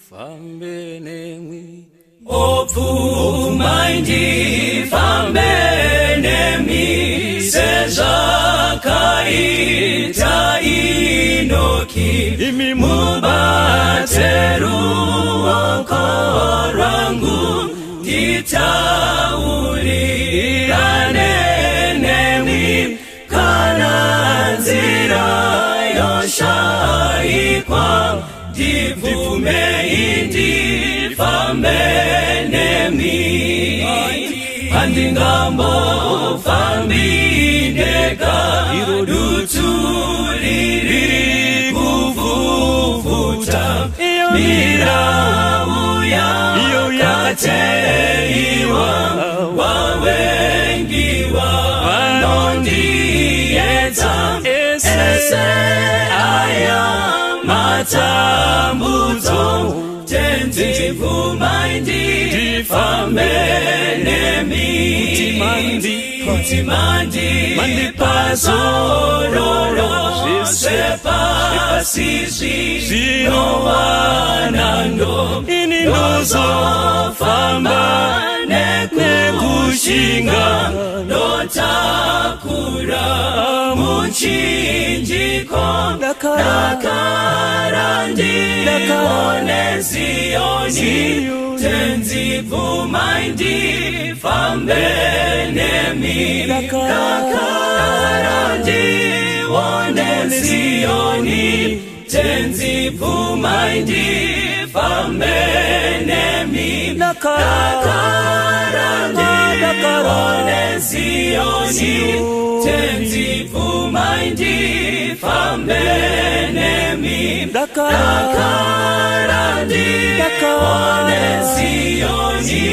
fambe nemi Ophumandi fambe nemi sezakaita inoki mubateru okorangu titaulirane nemi kananzira yoshaikwa divume indi fambe nemi andingambo fambi deka irudutuliri kuvuvuta mirauya kateiwa wawengiwa nondieta ese aya matambuzo tenzi vumaindi fambe nemi kutimandi pazororo sepa sisi no wanando inozo famba nekushinga notakura muchinjiko nakarandi onezioni tenzi vumaindi fambe nemi nakarandi onezioni tenzi vumaindi fambe nemi nakarandi onezioni tenzi vumaindi fambe nemi nakarandi onezioni